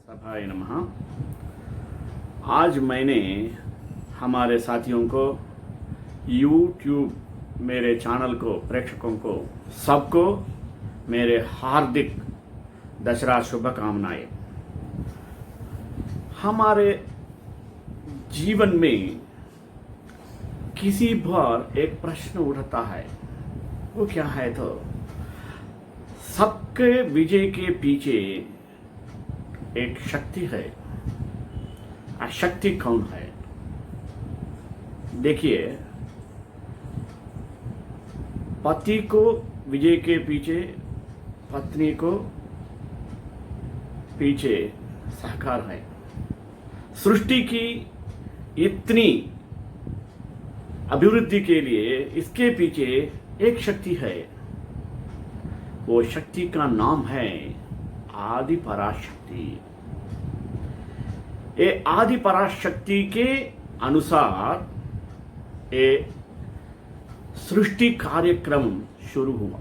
सभाय नमः। आज मैंने हमारे साथियों को YouTube मेरे चैनल को प्रेक्षकों को सबको मेरे हार्दिक दशहरा शुभकामनाएं। हमारे जीवन में किसी बार एक प्रश्न उठता है, वो क्या है तो सबके विजय के पीछे एक शक्ति है। आ शक्ति कौन है? देखिए, पति को विजय के पीछे, पत्नी को पीछे सहकार है। सृष्टि की इतनी अभिवृद्धि के लिए इसके पीछे एक शक्ति है। वो शक्ति का नाम है आदि पराशक्ति। ये आदि पराशक्ति के अनुसार ये सृष्टि कार्यक्रम शुरू हुआ।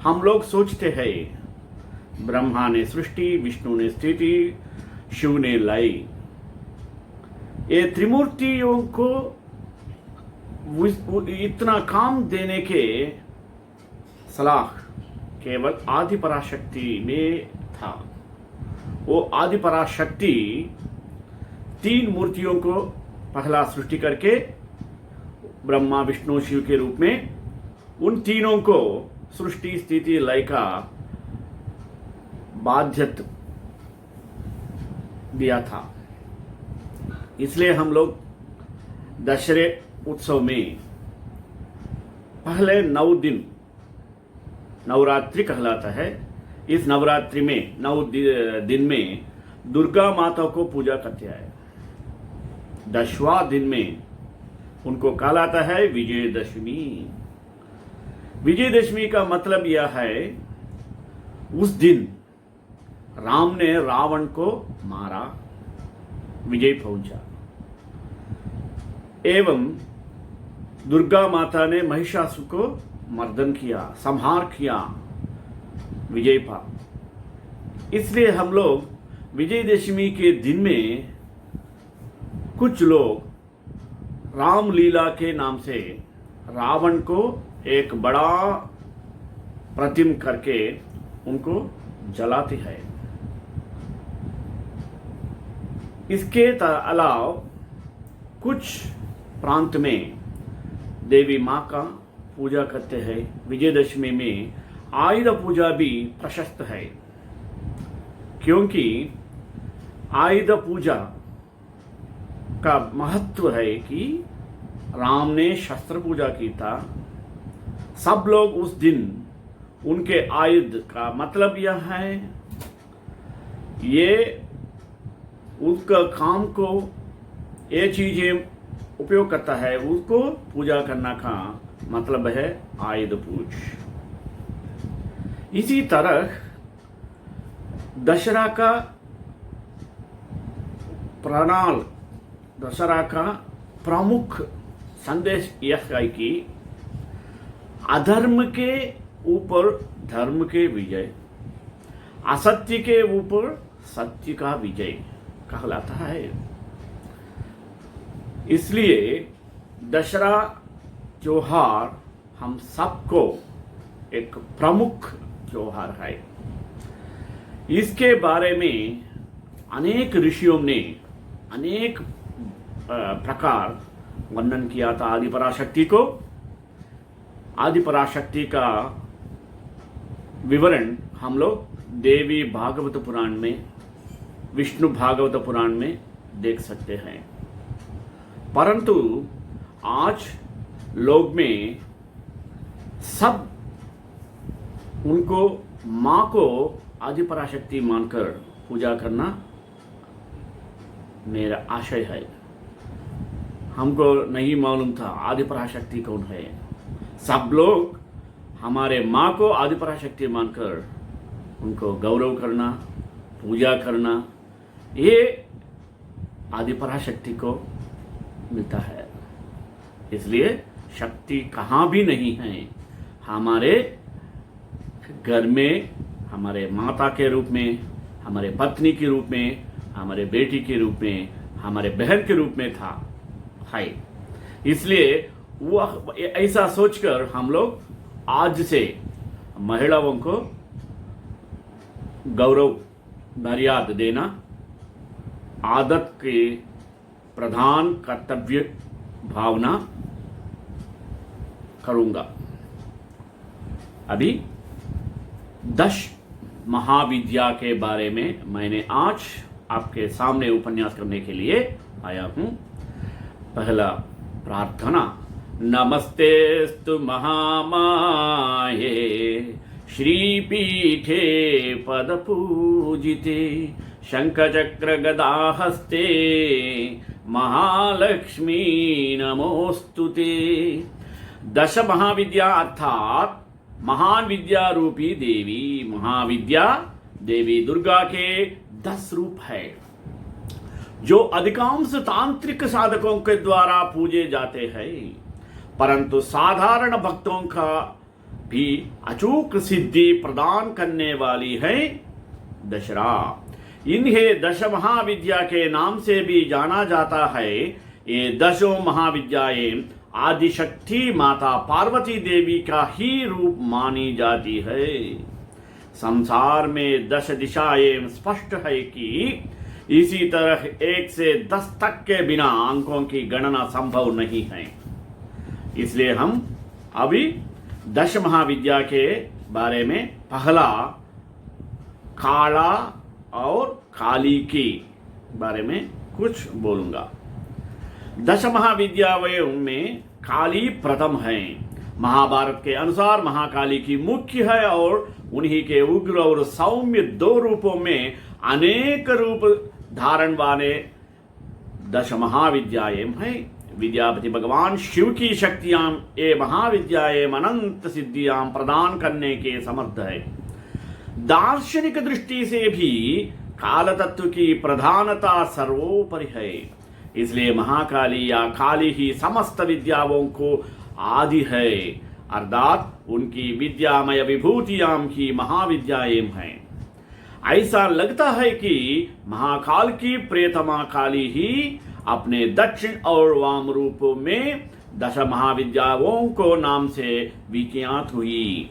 हम लोग सोचते हैं ब्रह्मा ने सृष्टि, विष्णु ने स्थिति, शिव ने लय। ये त्रिमूर्तियों को इतना काम देने के सलाह केवल आदि पराशक्ति में था। वो आदि पराशक्ति तीन मूर्तियों को पहला सृष्टि करके ब्रह्मा, विष्णु, शिव के रूप में उन तीनों को सृष्टि, स्थिति, लय का बाध्यता दिया था। इसलिए हम लोग दशहरे उत्सव में पहले 9 दिन नवरात्रि कहलाता है। इस नवरात्रि में 9 दिन में दुर्गा माता को पूजा करते हैं। 10वां दिन में उनको कहलाता है विजयदशमी। विजयदशमी का मतलब यह है उस दिन राम ने रावण को मारा, विजय पहुंचा। एवं दुर्गा माता ने महिषासुर को मर्दन किया, संहार किया, विजय पा। इसलिए हम लोग विजयदशमी के दिन में कुछ लोग रामलीला के नाम से रावण को एक बड़ा प्रतिम करके उनको जलाते हैं। इसके अलावा कुछ प्रांत में देवी माँ का पूजा करते हैं। विजयदशमी में आयुध पूजा भी प्रशस्त है, क्योंकि आयुध पूजा का महत्व है कि राम ने शस्त्र पूजा की था। सब लोग उस दिन उनके आयुध का मतलब यह है, ये उसका काम को ये चीजें उपयोग करता है, उसको पूजा करना का मतलब है आयुध पूज। इसी तरह दशहरा का दशहरा का प्रमुख संदेश यह है कि अधर्म के ऊपर धर्म के विजय, असत्य के ऊपर सत्य का विजय कहलाता है। इसलिए दशहरा त्योहार हम सबको एक प्रमुख त्योहार है। इसके बारे में अनेक ऋषियों ने अनेक प्रकार वर्णन किया था। आदि पराशक्ति को, आदि पराशक्ति का विवरण हम लोग देवी भागवत पुराण में, विष्णु भागवत पुराण में देख सकते हैं। परंतु आज लोग में सब उनको माँ को आदि पराशक्ति मानकर पूजा करना मेरा आशय है। हमको नहीं मालूम था आदि पराशक्ति कौन है। सब लोग हमारे माँ को आदि पराशक्ति मानकर उनको गौरव करना, पूजा करना, ये आदि पराशक्ति को मिलता है। इसलिए शक्ति कहाँ भी नहीं है, हमारे घर में हमारे माता के रूप में, हमारे पत्नी के रूप में, हमारे बेटी के रूप में, हमारे बहन के रूप में था है। इसलिए वह ऐसा सोचकर हम लोग आज से महिलाओं को गौरव मर्यादा देना आदत के प्रधान कर्तव्य भावना करूंगा। अभी 10 महाविद्या के बारे में मैंने आज आपके सामने उपन्यास करने के लिए आया हूं। पहला प्रार्थना। नमस्तेस्तु महामाये श्रीपीठे पदपूजिते शंखचक्र गदाहस्ते महालक्ष्मी नमोस्तुते। 10 महाविद्या अर्थात महान विद्या रूपी देवी। महाविद्या देवी दुर्गा के 10 रूप है जो अधिकांश तांत्रिक साधकों के द्वारा पूजे जाते हैं, परंतु साधारण भक्तों का भी अचूक सिद्धि प्रदान करने वाली है दशरा। इन्हें 10 महाविद्या के नाम से भी जाना जाता है। ये 10 महाविद्याएं आदिशक्ति माता पार्वती देवी का ही रूप मानी जाती है। संसार में 10 दिशाएं स्पष्ट है कि इसी तरह 1 से 10 तक के बिना अंकों की गणना संभव नहीं है। इसलिए हम अभी 10 महाविद्या के बारे में पहला काला और काली की बारे में कुछ बोलूंगा। 10 महाविद्याओं में काली प्रथम है। महाभारत के अनुसार महाकाली की मुख्य है और उन्हीं के उग्र और सौम्य 2 रूपों में अनेक रूप धारण वाले 10 महाविद्याएं हैं। विद्यापति भगवान शिव की शक्तियां ये महाविद्याएं अनंत सिद्धियां प्रदान करने के समर्थ है। दार्शनिक दृष्टि से भी काल तत्व की प्रधानता सर्वोपरि है। इसलिए महाकाली या काली ही समस्त विद्याओं को आदि है, अर्थात उनकी विद्यामय विभूतियां की महाविद्याएं हैं। ऐसा लगता है कि महाकाल की प्रियतमा काली ही अपने दक्षिण और वाम रूपों में 10 महाविद्याओं को नाम से विख्यात हुई।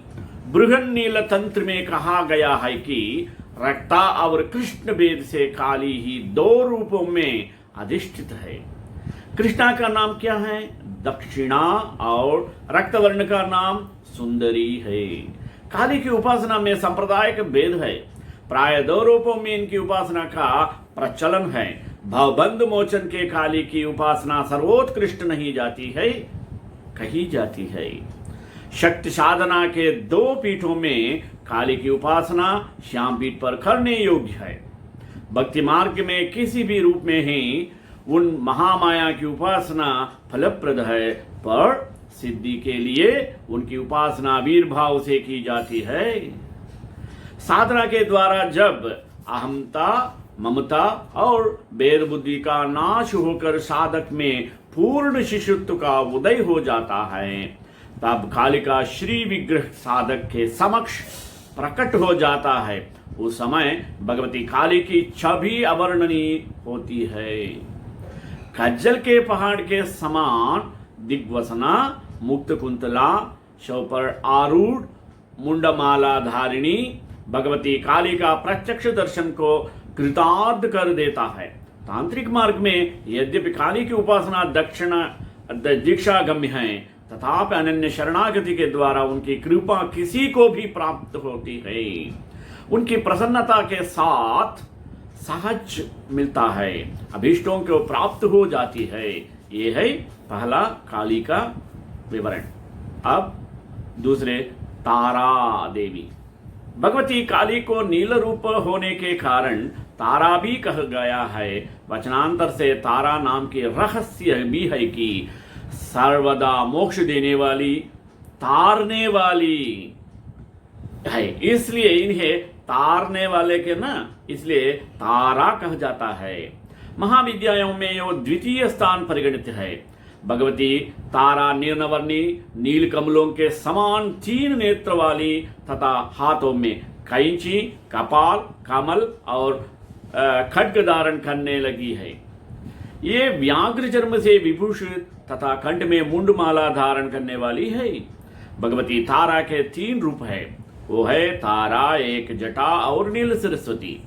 बृहन नील तंत्र में कहा गया है कि रक्ता और कृष्ण भेद से काली ही 2 रूपों में अधिष्ठित है। कृष्णा का नाम क्या है? दक्षिणा, और रक्तवर्ण का नाम सुंदरी है। काली की उपासना में सांप्रदायिक भेद है। प्राय 2 रूपों में इनकी उपासना का प्रचलन है। भवबंध मोचन के काली की उपासना सर्वोत्कृष्ट नहीं जाती है, कही जाती है। शक्ति साधना के 2 पीठों में काली की उपासना श्याम पीठ पर करने योग्य है। भक्ति मार्ग में किसी भी रूप में ही उन महामाया की उपासना फलप्रद है, पर सिद्धि के लिए उनकी उपासना वीर भाव से की जाती है। साधना के द्वारा जब अहमता, ममता और भेद बुद्धि का नाश होकर साधक में पूर्ण शिशुत्व का उदय हो जाता है, तब काली का श्री विग्रह साधक के समक्ष प्रकट हो जाता है। उस समय भगवती काली की छवि अवर्णनीय होती है। खज्जल के पहाड़ के समान दिग्वसना, मुक्त कुंतला, शव पर आरूढ़ मुंडमाला धारिणी भगवती काली का प्रत्यक्ष दर्शन को कृतार्थ कर देता है। तांत्रिक मार्ग में यद्यपि काली की उपासना दीक्षा गम्य है, तथापि अनन्य शरणागति के द्वारा उनकी कृपा किसी को भी प्राप्त होती है। उनकी प्रसन्नता के साथ सहज मिलता है, अभीष्टों को प्राप्त हो जाती है। ये है पहला काली का विवरण। अब दूसरे तारा देवी। भगवती काली को नील रूप होने के कारण तारा भी कहा गया है। वचनांतर से तारा नाम के रहस्य भी है कि सर्वदा मोक्ष देने वाली, तारने वाली है। इसलिए इन्हें तारने वाले के ना, इसलिए तारा कहा जाता है। महाविद्याओं में यह द्वितीय स्थान परिगणित है। भगवती तारा नीलवर्णी नील कमलों के समान 3 नेत्र वाली तथा हाथों में कैंची, कपाल, कमल और खड्ग धारण करने लगी है। ये व्याघ्र चर्म से विभूषित तथा कंठ में मुंडमाला धारण करने वाली है। भगवती तारा के 3 रूप है, वो है तारा, एक जटा और नील सरस्वती।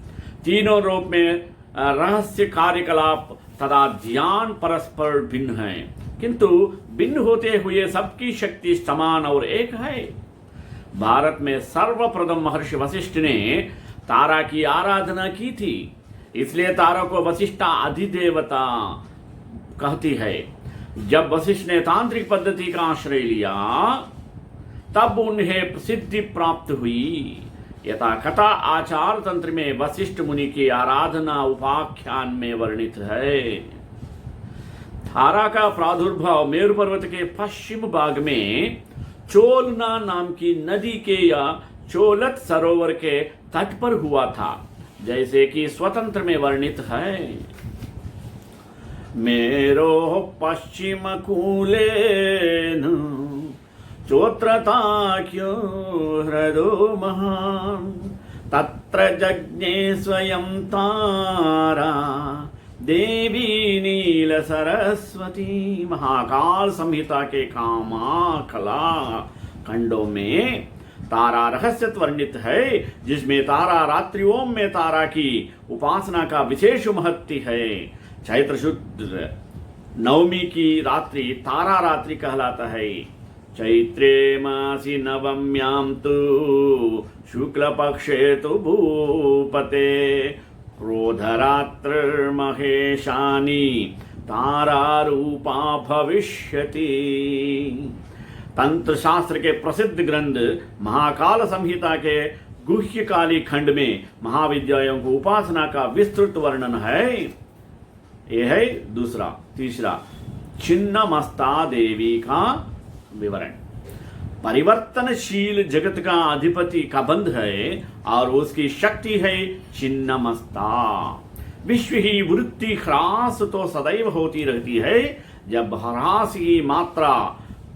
तीनों रूप में रहस्य कार्यकलाप तथा ध्यान परस्पर भिन्न है, किंतु भिन्न होते हुए सबकी शक्ति समान और एक है। भारत में सर्वप्रथम महर्षि वशिष्ठ ने तारा की आराधना की थी, इसलिए तारा को वशिष्ठ अधिदेवता कहती है। जब वशिष्ठ ने तांत्रिक पद्धति का आश्रय लिया तब उन्हें प्रसिद्धि प्राप्त हुई। यथा कथा आचार तंत्र में वशिष्ठ मुनि की आराधना उपाख्यान में वर्णित है। तारा का प्रादुर्भाव मेरु पर्वत के पश्चिम भाग में चोलना नाम की नदी के या चोलत सरोवर के तट पर हुआ था, जैसे कि स्वतंत्र में वर्णित है। मेरो पश्चिम कूलेन चोत्रताख्यो हृदो महान् तत्र जज्ञे स्वयं तारा देवी नील सरस्वती। महाकाल संहिता के कामाकला खंडों में तारा रहस्य वर्णित है, जिसमें तारा रात्रि ओम में तारा की उपासना का विशेष महत्व है। चैत्र शुद्ध नवमी की रात्रि तारा रात्रि कहलाता है। चैत्रे मासी नवम्यां तु शुक्ल पक्षे तु भूपते क्रोधरात्र महेशानी तारा रूपा भविष्यति। तंत्र शास्त्र के प्रसिद्ध ग्रंथ महाकाल संहिता के गुह्यकाली खंड में महाविद्याओं को उपासना का विस्तृत वर्णन है। यह है दूसरा। तीसरा, छिन्नमस्ता देवी का विवरण। परिवर्तनशील जगत का अधिपति का बंध है और उसकी शक्ति है छिन्नमस्ता। विश्व ही वृत्ति ह्रास तो सदैव होती रहती है। जब ह्रास की मात्रा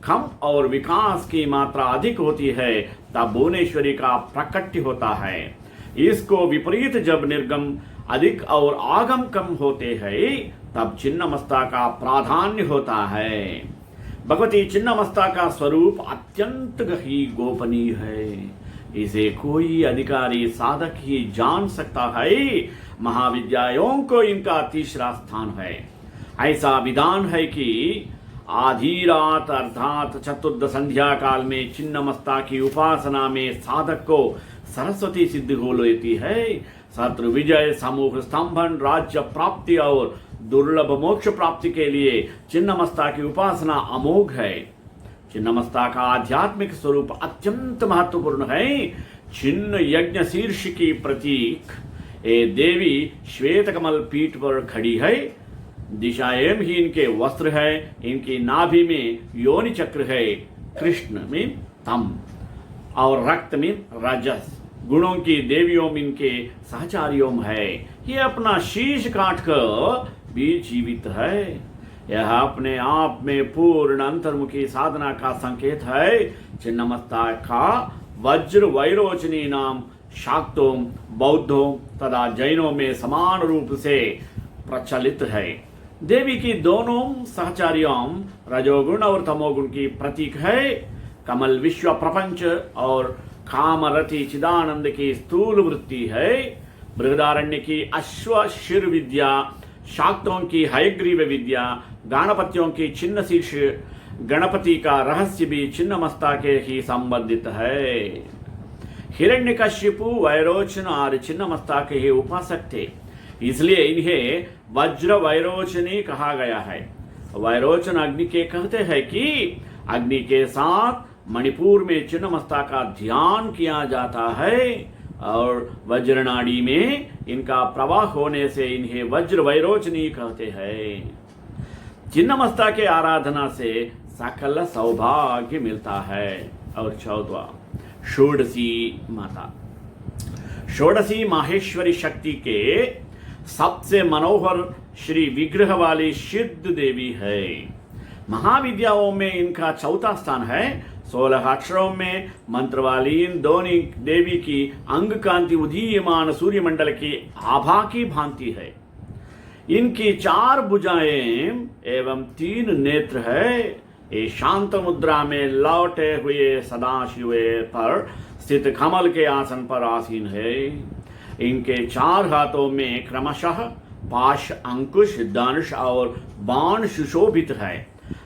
कम और विकास की मात्रा अधिक होती है तब भुवनेश्वरी का प्रकट्य होता है। इसको विपरीत जब निर्गम अधिक और आगम कम होते हैं तब छिन्नमस्ता का प्राधान्य होता है। भगवती छिन्नमस्ता का स्वरूप अत्यंत ही गोपनीय है, इसे कोई अधिकारी साधक ही जान सकता है। महाविद्याओं को इनका तीसरा स्थान है। ऐसा विधान है कि आधी रात अर्थात चतुर्थ संध्या काल में छिन्नमस्ता की उपासना में साधक को सरस्वती सिद्धि हो लेती है। शत्रु विजय, समूह स्तंभन, राज्य प्राप्ति और दुर्लभ मोक्ष प्राप्ति के लिए छिन्नमस्ता की उपासना अमोघ है। छिन्नमस्ता का आध्यात्मिक स्वरूप अत्यंत महत्वपूर्ण है। छिन्न यज्ञ शीर्ष की प्रतीक ये देवी श्वेत कमल पीठ पर खड़ी है। दिशाएं भी इनके वस्त्र है। इनकी नाभि में योनि चक्र है। कृष्ण में तम और रक्त में रजस। गुणों की देवियों में इनके सहचारियों है। ये अपना शीश काट कर भी जीवित है। यह अपने आप में पूर्ण अंतर्मुखी साधना का संकेत है। छिन्नमस्ता का वज्र वैरोचनी नाम शाक्तों, बौद्धों तथा जैनों में समान रूप से प्रचलित है। देवी की दोनों सहचारियों रजोगुण और तमोगुण की प्रतीक है। कमल विश्व प्रपंच और कामरति चिदानंद की स्थूल वृत्ति है। बृहदारण्य की अश्वशिर विद्या, शाक्तों की हयग्रीव विद्या, गणपतियों की छिन्न शीर्ष गणपति का रहस्य भी छिन्नमस्ता के ही संबंधित है। हिरण्यकश्यपु, वैरोचन और छिन्नमस्ता के ही उपासक थे, इसलिए इन्हें वज्र वैरोचनी कहा गया है। वैरोचन अग्नि के कहते हैं कि अग्नि के साथ मणिपुर में छिन्नमस्ता का ध्यान किया जाता है और वज्रनाड़ी में इनका प्रवाह होने से इन्हें वज्र वैरोचनी कहते हैं। छिन्नमस्ता के आराधना से सकल सौभाग्य मिलता है। और चौथा, षोडशी माता। षोडशी माहेश्वरी शक्ति के सबसे मनोहर श्री विग्रह वाली सिद्ध देवी है। महाविद्याओं में इनका चौथा स्थान है। 16 अक्षरों में मंत्रवालीन दोनों देवी की अंग कांति उदीयमान सूर्यमंडल की आभा की भांति है। इनकी 4 भुजाएं एवं 3 नेत्र है। ये शांत मुद्रा में लौटे हुए सदाशिव पर स्थित कमल के आसन पर आसीन है। इनके 4 हाथों में क्रमशः पाश, अंकुश, धनुष और बाण सुशोभित है।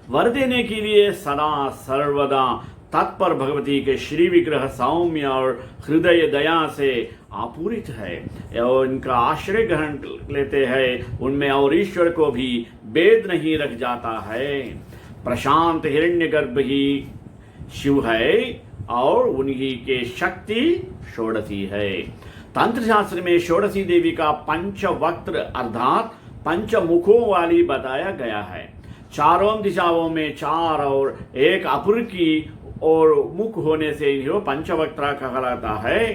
वर देने के लिए सदा सर्वदा तत्पर भगवती के श्री विग्रह सौम्य और हृदय दया से आपूरित है और इनका आश्रय ग्रहण लेते हैं उनमें और ईश्वर को भी भेद नहीं रख जाता है। प्रशांत हिरण्यगर्भ ही शिव है और उन्हीं के शक्ति षोडशी है। तंत्र शास्त्र में षोडशी देवी का पंचवक्त्र अर्थात पंचमुखों वाली बताया गया है। चारों दिशाओं में 4 और एक अपर की और मुख होने से इन्हें पंचवक्त्रा कहलाता है।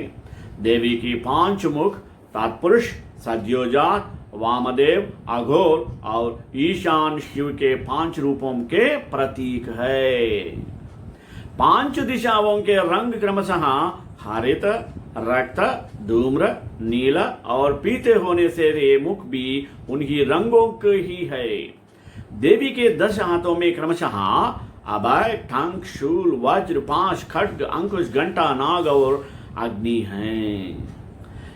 देवी की 5 मुख तत्पुरुष, सद्योजात, वामदेव, अघोर और ईशान शिव के 5 रूपों के प्रतीक है। 5 दिशाओं के रंग क्रमशः हरित, रक्त, धूम्र, नील और पीते होने से ये मुख भी उन्हीं रंगों के ही है। देवी के 10 हाथों में क्रमशः अभय, टंक, शूल, वज्र, पाश, खड्ग, अंकुश, घंटा, नाग और अग्नि हैं।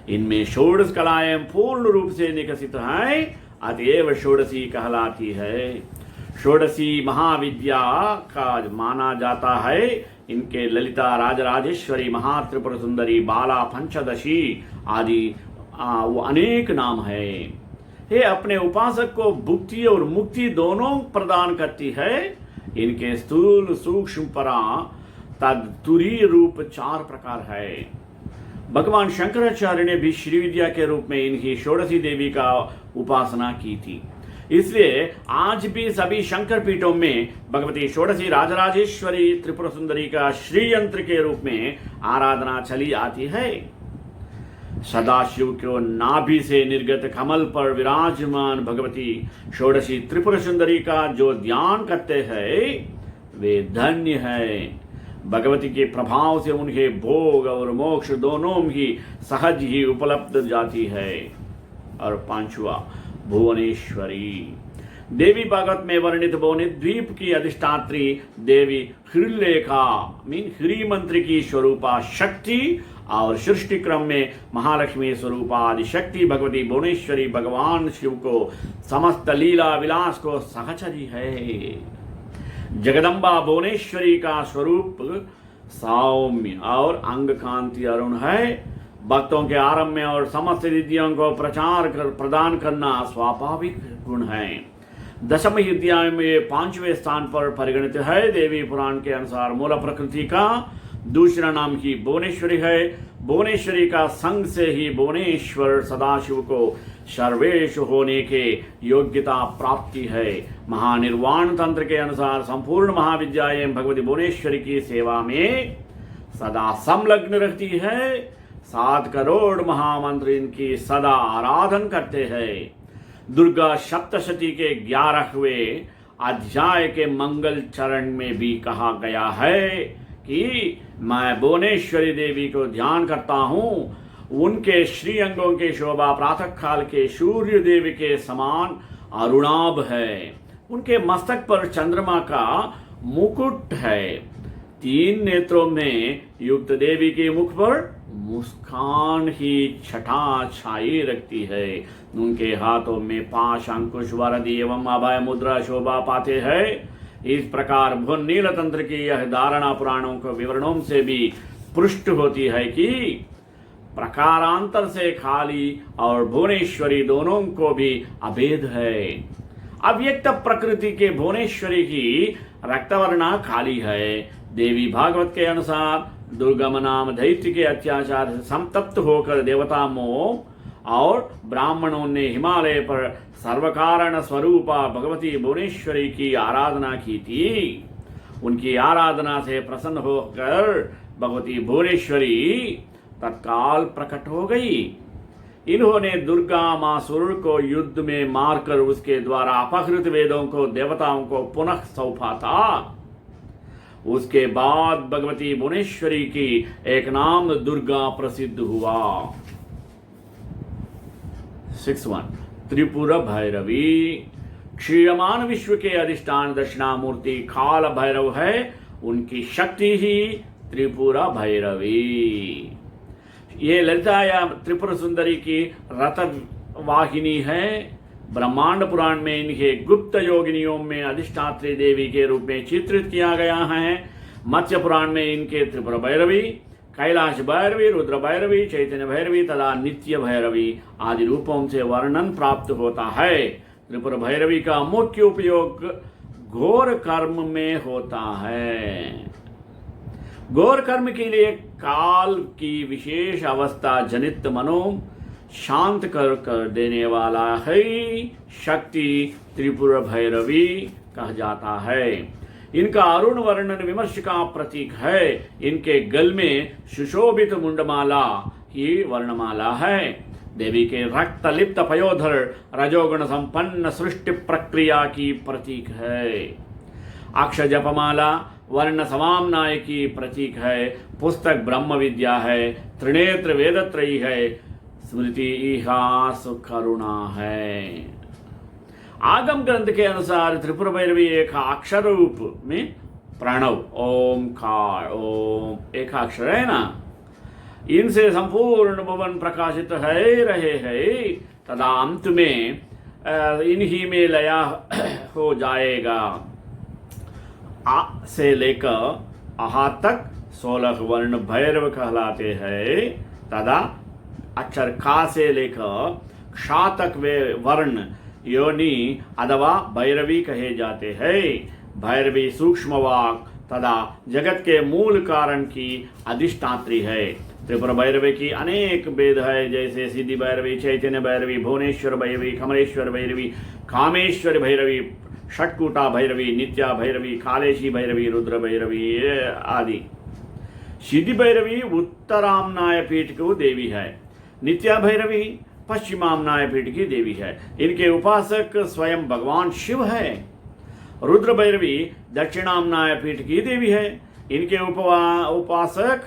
इनमें षोडश कलाएं पूर्ण रूप से निकसित हैं, अतएव षोडशी कहलाती है। षोडशी महाविद्या का माना जाता है। इनके ललिता, राजराजेश्वरी, महात्रिपुर सुंदरी, बाला, पंचदशी आदि वो अनेक नाम है। ये अपने उपासक को भुक्ति और मुक्ति दोनों प्रदान करती है। इनके स्थूल, सूक्ष्म, परा तद तुरीय रूप 4 प्रकार है। भगवान शंकराचार्य ने भी श्री विद्या के रूप में इनकी षोडशी देवी का उपासना की थी। इसलिए आज भी सभी शंकर पीठों में भगवती षोडशी राजराजेश्वरी त्रिपुर सुंदरी का श्री यंत्र के रूप में आराधना चली आती है। सदाशिव को नाभि से निर्गत कमल पर विराजमान भगवती षोडशी त्रिपुर सुंदरी का जो ध्यान करते हैं वे धन्य है। भगवती के प्रभाव से उन्हें भोग और मोक्ष दोनों ही सहज ही उपलब्ध जाती है। और 5वां भुवनेश्वरी देवी भागवत में वर्णित भुवनित द्वीप की अधिष्ठात्री देवी हृलेखा ह्री मंत्र की स्वरूपा शक्ति और सृष्टि क्रम में महालक्ष्मी स्वरूपा आदि शक्ति भगवती भुवनेश्वरी भगवान शिव को समस्त लीला विलास को सहचरी है। जगदम्बा भुवनेश्वरी का स्वरूप सौम्य और अंग कांति अरुण है। भक्तों के आरंभ में और समस्त सिद्धियों को प्रदान करना स्वाभाविक गुण है। दशम अध्याय में 5वें स्थान पर परिगणित है। देवी पुराण के अनुसार मूल प्रकृति का दूसरा नाम ही भुवनेश्वरी है। भुवनेश्वरी का संग से ही भुवनेश्वर सदाशिव को सर्वेश होने के योग्यता प्राप्ति है। महानिर्वाण तंत्र के अनुसार संपूर्ण महाविद्याएं भगवती भुवनेश्वरी की सेवा में सदा संलग्न रहती है। 7 करोड़ महामंत्र इनकी सदा आराधन करते हैं। दुर्गा सप्तशती के 11वें अध्याय के मंगल चरण में भी कहा गया है कि मैं भुवनेश्वरी देवी को ध्यान करता हूँ। उनके श्री अंगों के शोभा प्रातः काल के सूर्य देव के समान अरुणाभ है। उनके मस्तक पर चंद्रमा का मुकुट है। 3 नेत्रों में युक्त देवी के मुख पर मुस्कान ही छटा छाई रखती है। उनके हाथों में पाश, अंकुश, वरदी एवं अभय मुद्रा शोभा पाते हैं। इस प्रकार भुवन नील तंत्र की यह धारणा पुराणों के विवरणों से भी पुष्ट होती है कि प्रकारांतर से खाली और भुवनेश्वरी दोनों को भी अभेद है। अव्यक्त प्रकृति के भुवनेश्वरी की रक्तवर्णा खाली है। देवी भागवत के अनुसार दुर्गम नाम दैत्य के अत्याचार से संतप्त होकर देवता मोह और ब्राह्मणों ने हिमालय पर सर्वकारण स्वरूपा भगवती भुवनेश्वरी की आराधना की थी। उनकी आराधना से प्रसन्न होकर भगवती भुवनेश्वरी तत्काल प्रकट हो गई। इन्होंने दुर्गा मासुर को युद्ध में मारकर उसके द्वारा अपहृत वेदों को देवताओं को पुनः सौंपा था। उसके बाद भगवती भुवनेश्वरी की एक नाम दुर्गा प्रसिद्ध हुआ। 6.1 त्रिपुरा भैरवी क्षीयमान विश्व के अधिष्ठान दक्षिणामूर्ति काल भैरव है, उनकी शक्ति ही त्रिपुरा भैरवी। ये ललिता या त्रिपुर सुंदरी की रथ वाहिनी है। ब्रह्मांड पुराण में इन्हें गुप्त योगिनियों में अधिष्ठात्री देवी के रूप में चित्रित किया गया है। मत्स्य पुराण में इनके त्रिपुरा भैरवी, कैलाश भैरवी, रुद्र भैरवी, चैतन्य भैरवी तथा नित्य भैरवी आदि रूपों से वर्णन प्राप्त होता है। त्रिपुरा भैरवी का मुख्य उपयोग घोर कर्म में होता है। घोर कर्म के लिए काल की विशेष अवस्था जनित मनो शांत कर देने वाला है शक्ति त्रिपुरा भैरवी कहा जाता है। इनका अरुण वर्णन विमर्श का प्रतीक है। इनके गल में सुशोभित मुंडमाला ही वर्णमाला है। देवी के रक्त लिप्त पयोधर रजोगुण संपन्न सृष्टि प्रक्रिया की प्रतीक है। अक्षर जपमाला वर्ण समामनाय की प्रतीक है। पुस्तक ब्रह्म विद्या है। त्रिनेत्र वेदत्रयी है। स्मृति इहास करुणा है। आगम ग्रंथ के अनुसार त्रिपुरा भैरवी एक अक्षर रूप में प्रणव ओमकार, ओम एक अक्षर है ना, इनसे संपूर्ण भवन प्रकाशित है रहे हैं तथा अंत में इन्हीं में लया हो जाएगा। आ से लेकर आहा तक 16 वर्ण भैरव कहलाते हैं तथा अक्षर का से लेकर क्षा तक वे वर्ण योनि अथवा भैरवी कहे जाते हैं। भैरवी सूक्ष्म वाक तथा जगत के मूल कारण की अधिष्ठात्री है। त्रिपुरा भैरवी की अनेक भेद है, जैसे सिद्धि भैरवी, चैतन्य भैरवी, भुवनेश्वर भैरवी, कमलेश्वर भैरवी, कामेश्वर भैरवी, षटकूटा भैरवी, नित्या भैरवी, कालेशी भैरवी, रुद्र भैरवी आदि। सिद्धि भैरवी उत्तरामनाय पीठ की देवी है। नित्या भैरवी पश्चिमामनाय पीठ की देवी है। इनके उपासक स्वयं भगवान शिव है। रुद्र भैरवी दक्षिणामनाय पीठ की देवी है। इनके उपासक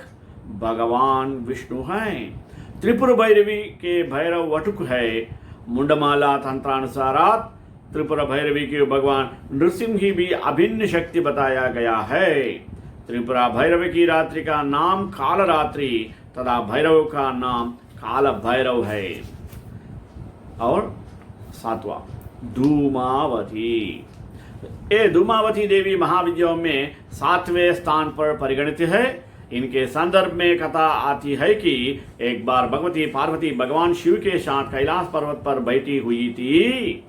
भगवान विष्णु हैं। त्रिपुरा भैरवी के भैरव वटुक है। मुंडमाला तंत्रानुसारात त्रिपुरा भैरवी के भगवान नृसिंह भी अभिन्न शक्ति बताया गया है। त्रिपुरा भैरवी की रात्रि का नाम काल रात्रि तथा भैरव का नाम काल भैरव है। और 7वां धूमावती। ये धूमावती देवी महाविद्याओं में 7वें स्थान पर परिगणित है। इनके संदर्भ में कथा आती है कि एक बार भगवती पार्वती भगवान शिव के साथ कैलाश पर्वत पर बैठी हुई थी।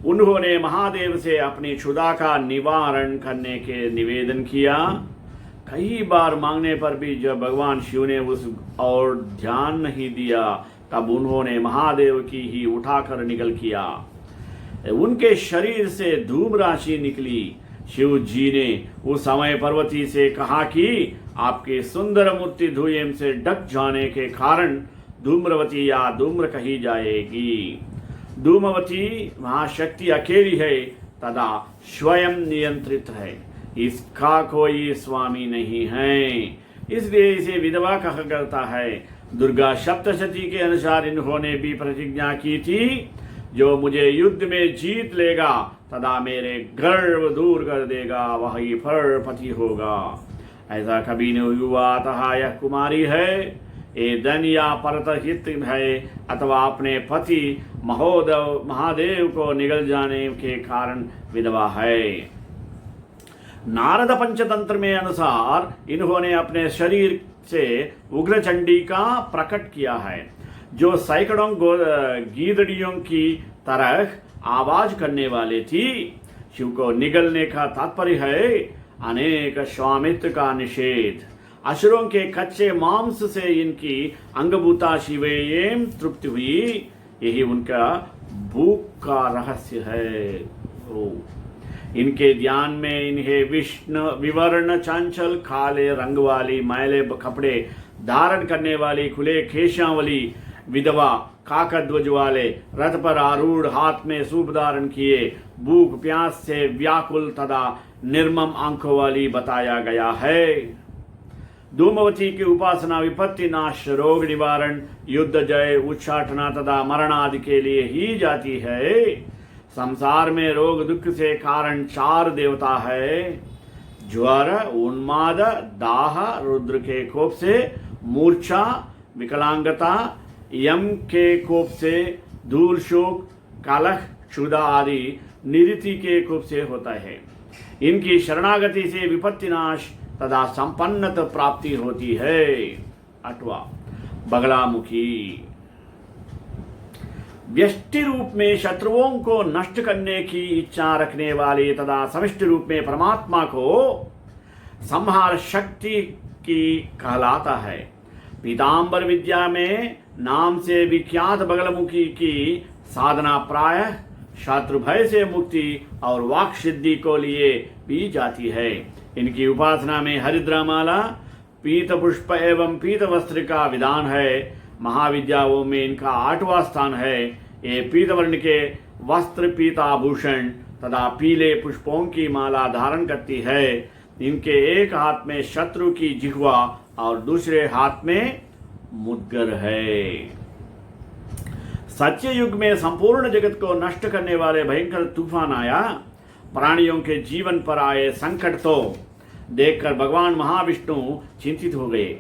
उन्होंने महादेव से अपनी क्षुधा का निवारण करने के निवेदन किया। कई बार मांगने पर भी जब भगवान शिव ने उस और ध्यान नहीं दिया, तब उन्होंने महादेव की ही उठाकर निगल किया। उनके शरीर से धूम राशि निकली। शिव जी ने उस समय पार्वती से कहा कि आपकी सुंदर मूर्ति धुएं से ढक जाने के कारण धूम्रवती या धूम्र कही जाएगी। धूमवती महाशक्ति अकेली है तथा स्वयं नियंत्रित है। इसका कोई स्वामी नहीं है, इसलिए इसे विधवा कहा करता है। दुर्गा सप्तशती के अनुसार इन्होंने भी प्रतिज्ञा की थी, जो मुझे युद्ध में जीत लेगा तथा मेरे गर्व दूर कर देगा, वही फरपति होगा। ऐसा कभी नहीं हुआ, अतः यह कुमारी है। ये धन या परतहित है अथवा अपने पति महादेव को निगल जाने के कारण विधवा है। नारद पंचतंत्र में अनुसार इन्होंने अपने शरीर से उग्र चंडी का प्रकट किया है, जो सैकड़ों गीदड़ियों की तरह आवाज करने वाले थी। शिव को निगलने का तात्पर्य है अनेक स्वामित्व का निषेध। असुरों के कच्चे मांस से इनकी अंगभूता शिवेयम तृप्ति हुई, यही उनका भूख का रहस्य है। इनके ध्यान में इन्हें विष्णु विवर्ण चंचल काले रंग वाली मैले कपड़े धारण करने वाली खुले केशां वाली विधवा काकध्वज वाले रथ पर आरूढ़, हाथ में सूप धारण किए, भूख प्यास से व्याकुल तथा निर्मम आंखों वाली बताया गया है। धूमवती की उपासना विपत्ति नाश, रोग निवारण, युद्ध जय, उच्चाटना तथा मरण आदि के लिए ही जाती है। संसार में रोग दुख से कारण 4 देवता है: ज्वर, उन्माद, दाह, रुद्र के कोप से मूर्छा, विकलांगता, यम के कोप से धूल शोक, कलह, क्षुधा आदि निरति के कोप से होता है। इनकी शरणागति से विपत्ति नाश तथा संपन्नत प्राप्ति होती है। 8वां बगलामुखी, व्यष्टि रूप में शत्रुओं को नष्ट करने की इच्छा रखने वाली तथा समष्टि रूप में परमात्मा को संहार शक्ति की कहलाता है। पीताम्बर विद्या में नाम से विख्यात बगलमुखी की साधना प्रायः शत्रु भय से मुक्ति और वाक सिद्धि को लिए भी जाती है। इनकी उपासना में हरिद्रामाला, पीत पुष्प एवं पीत वस्त्र का विधान है। महाविद्याओं में इनका 8वां स्थान है। ये पीत वर्ण के वस्त्र, पीताभूषण तथा पीले पुष्पों की माला धारण करती है। इनके एक हाथ में शत्रु की जिह्वा और दूसरे हाथ में मुद्गर है। सत्य युग में संपूर्ण जगत को नष्ट करने वाले भयंकर तूफान आया। प्राणियों के जीवन पर आए संकट तो देखकर भगवान महाविष्णु चिंतित हो गए।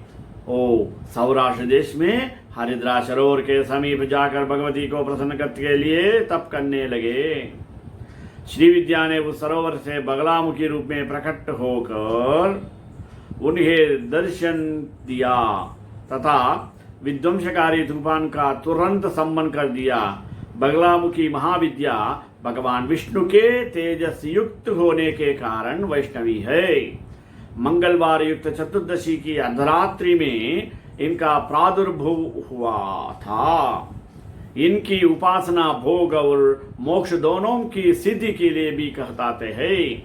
ओ सौराष्ट्र देश में हरिद्रा सरोवर के समीप जाकर भगवती को प्रसन्न करने के लिए तप करने लगे। श्री विद्या ने उस सरोवर से बगलामुखी रूप में प्रकट होकर उन्हें दर्शन दिया तथा विध्वंसकारी तूफान का तुरंत सम्मन कर दिया। बगलामुखी महाविद्या भगवान विष्णु के तेजस युक्त होने के कारण वैष्णवी है। मंगलवार युक्त चतुर्दशी की अर्धरात्रि में इनका प्रादुर्भव हुआ था। इनकी उपासना भोग और मोक्ष दोनों की सिद्धि के लिए भी कहताते हैं।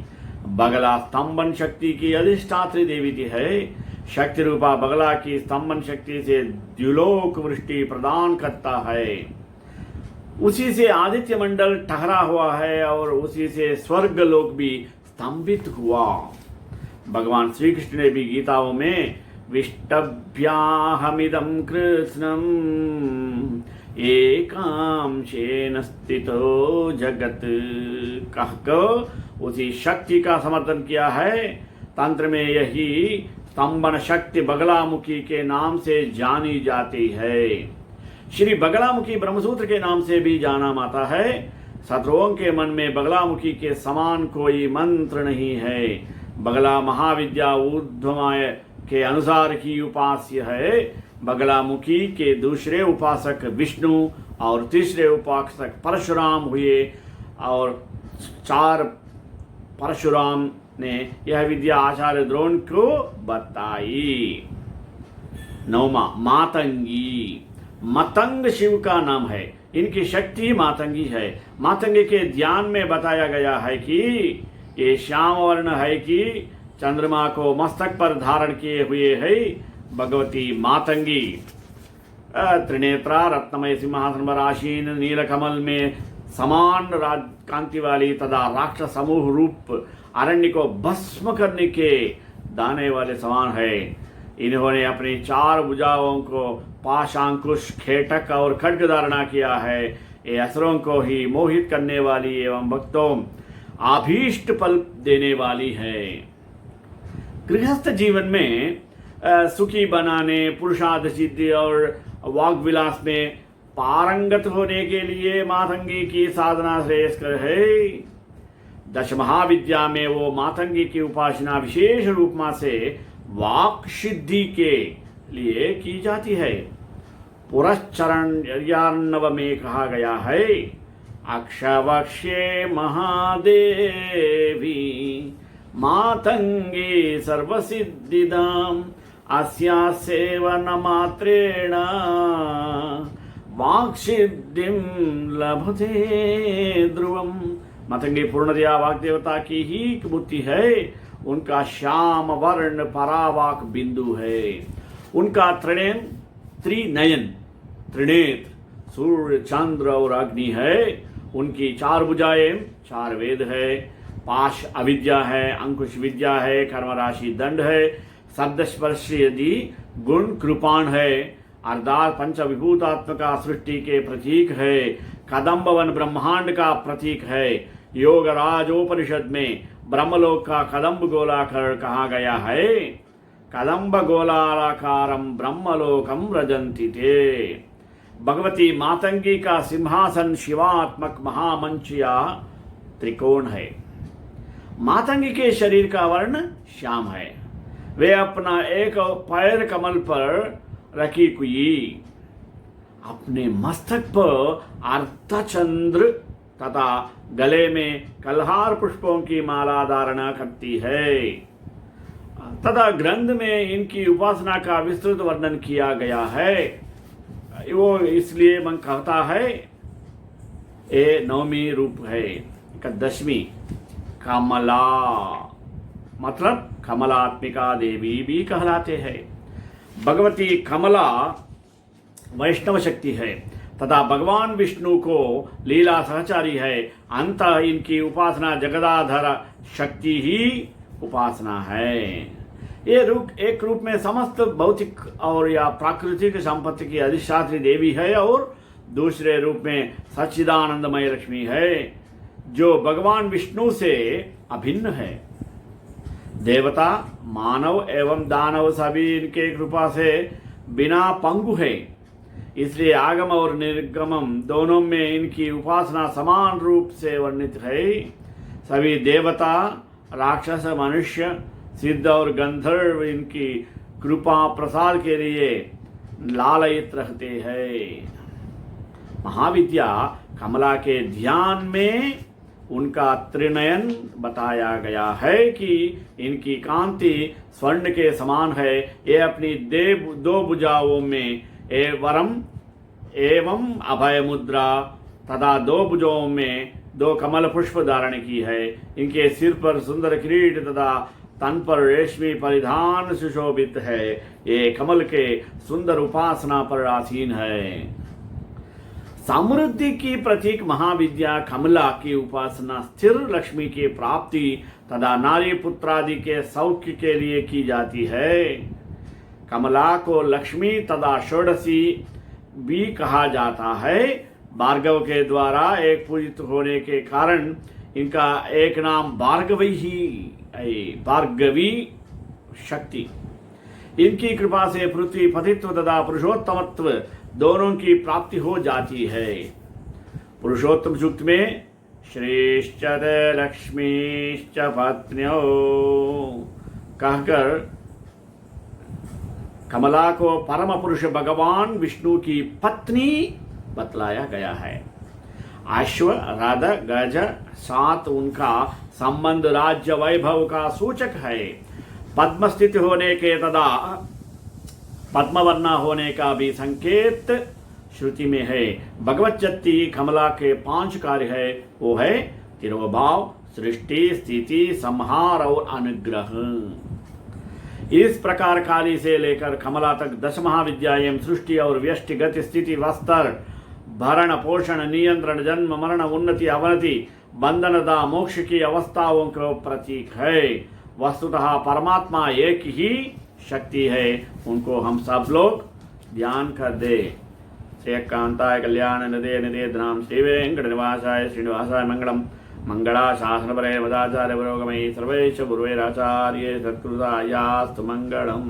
बगला स्तंभन शक्ति की अधिष्ठात्री देवी है। शक्ति रूपा बगला की स्तंभन शक्ति से द्युलोक वृष्टि प्रदान करता है। उसी से आदित्य मंडल ठहरा हुआ है और उसी से स्वर्ग लोक भी स्तंभित हुआ। भगवान श्री कृष्ण ने भी गीताओं में विष्टभ्याहमिदं कृष्णं एकांशेन स्थितो जगत कहकर उसी शक्ति का समर्थन किया है। तंत्र में यही स्तंभन शक्ति बगलामुखी के नाम से जानी जाती है। श्री बगलामुखी ब्रह्मसूत्र के नाम से भी जाना माता है। शत्रुओं के मन में बगलामुखी के समान कोई मंत्र नहीं है। बगला महाविद्या ऊर्ध्वमाय के अनुसार की उपास्य है। बगलामुखी के दूसरे उपासक विष्णु और तीसरे उपासक परशुराम हुए और 4 परशुराम ने यह विद्या आचार्य द्रोण को बताई। 9वां मातंगी, मतंग शिव का नाम है। इनकी शक्ति मातंगी है। मातंगी के ध्यान में बताया गया है कि ये श्याम वर्ण है कि चंद्रमा को मस्तक पर धारण किए हुए है। भगवती मातंगी त्रिनेत्रा, रत्नमय सिंहासन पर आसीन, नीलकमल में समान कांति वाली तथा राक्षस समूह रूप अरण्य को भस्म करने के दाने वाले समान है। इन्होंने अपनी 4 भुजाओं को पाशांकुश, खेटक और खड्ग धारणा किया है। ये असुरों को ही मोहित करने वाली एवं भक्तों आभीष्ट फल देने वाली है। गृहस्थ जीवन में सुखी बनाने, पुरुषार्थ सिद्धि और वाग विलास में पारंगत होने के लिए मातंगी की साधना श्रेयस्कर है। दश महाविद्या में वो मातंगी की उपासना विशेष रूप से वाक सिद्धि के लिए की जाती है। पुरश्चरण 99 में कहा गया है, अक्षवक्ष्ये महादेवी मातंगी सर्वसिद्धिदाम अस्या सेवन मात्रेण वाक्सिद्धिं लभते ध्रुवम। मातंगी पूर्णतया वाग्देवता की ही मूर्ति है। उनका श्याम वर्ण परावाक बिंदु है। उनका त्रिनयन, त्रिनेत्र, सूर्य, चंद्र और अग्नि है। उनकी 4 भुजाएं, 4 वेद है, पाश अविद्या है, अंकुश विद्या है, कर्म राशि दंड है, शब्द स्पर्श यदि गुण कृपाण है, अर्थात पंचविभूतात्मका सृष्टि के प्रतीक है, कदम्ब वन ब्रह्मांड का प्रतीक है। योग राजोपनिषद में ब्रह्मलोक का कदम्ब गोलाकार कहा गया है। कदम्ब गोलाकारम ब्रह्मलोकम रजंति ते। भगवती मातंगी का सिंहासन शिवात्मक महामंच या त्रिकोण है। मातंगी के शरीर का वर्ण श्याम है। वे अपना एक पैर कमल पर रखी हुई अपने मस्तक पर अर्धचंद्र तथा गले में कलहार पुष्पों की माला धारणा करती है तथा ग्रंथ में इनकी उपासना का विस्तृत वर्णन किया गया है। वो इसलिए मन कहता है ये 9वीं रूप है। 10वीं कमला मतलब कमलात्मिका देवी भी कहलाते हैं। भगवती कमला वैष्णव शक्ति है तथा भगवान विष्णु को लीला सहचारी है। अंत इनकी उपासना जगदाधर शक्ति ही उपासना है। ये एक रूप में समस्त भौतिक और या प्राकृतिक संपत्ति की अधिष्ठात्री देवी है और दूसरे रूप में सच्चिदानंदमय लक्ष्मी है जो भगवान विष्णु से अभिन्न है। देवता, मानव एवं दानव सभी इनके कृपा से बिना पंगु है। इसलिए आगम और निर्गमम दोनों में इनकी उपासना समान रूप से वर्णित है। सभी देवता, राक्षस, मनुष्य, सिद्ध और गंधर्व इनकी कृपा प्रसाद के लिए लालयित रहते हैं। महाविद्या कमला के ध्यान में उनका त्रिनयन बताया गया है कि इनकी कांति स्वर्ण के समान है। ये अपनी 2 भुजाओं में एवं अभय मुद्रा तथा 2 भुजाओं में 2 कमल पुष्प धारण की है। इनके सिर पर सुंदर किरीट तथा तन पर रेशमी परिधान सुशोभित है। ये कमल के सुंदर उपासना पर आसीन है। समृद्धि की प्रतीक महाविद्या कमला की उपासना स्थिर लक्ष्मी की प्राप्ति तथा नारी पुत्रादि के सौख्य के लिए की जाती है। कमला को लक्ष्मी तथा षोडशी भी कहा जाता है। भार्गव के द्वारा एक पूजित होने के कारण इनका एक नाम भार्गवी ही भार्गवी शक्ति। इनकी कृपा से पृथ्वी पतित्व तथा पुरुषोत्तमत्व दोनों की प्राप्ति हो जाती है। पुरुषोत्तम सूक्त में श्रेष्ठ लक्ष्मीश्च पत्न्यो कहकर कमला को परम पुरुष भगवान विष्णु की पत्नी बतलाया गया है। अश्व, रथ, गज, सात उनका संबंध राज्य वैभव का सूचक है। पद्म स्थित होने के तथा पद्मवर्णा होने का भी संकेत श्रुति में है। भगवत शक्ति कमला के 5 कार्य है। वो है तिरोभाव, सृष्टि, स्थिति, संहार और अनुग्रह। इस प्रकार काली से लेकर कमला तक 10 महाविद्याएं सृष्टि और व्यष्टि, गति, स्थिति, वस्त्र, भरण, पोषण, नियंत्रण, जन्म, मरण, उन्नति, अवनति, बंधन तथा मोक्ष की अवस्थाओं का प्रतीक है। वस्तुतः परमात्मा एक ही शक्ति है। उनको हम सब लोग ध्यान कर दे। श्री कांताय कल्याण निधे निधे धाम श्री वेंकट निवासाय श्रीनिवासाय मंगलम। मंगला शासन परे मदाचार्य पुरोगमयी सर्वेश गुरुवेराचार्य सत्कृतायास्तु मंगलम।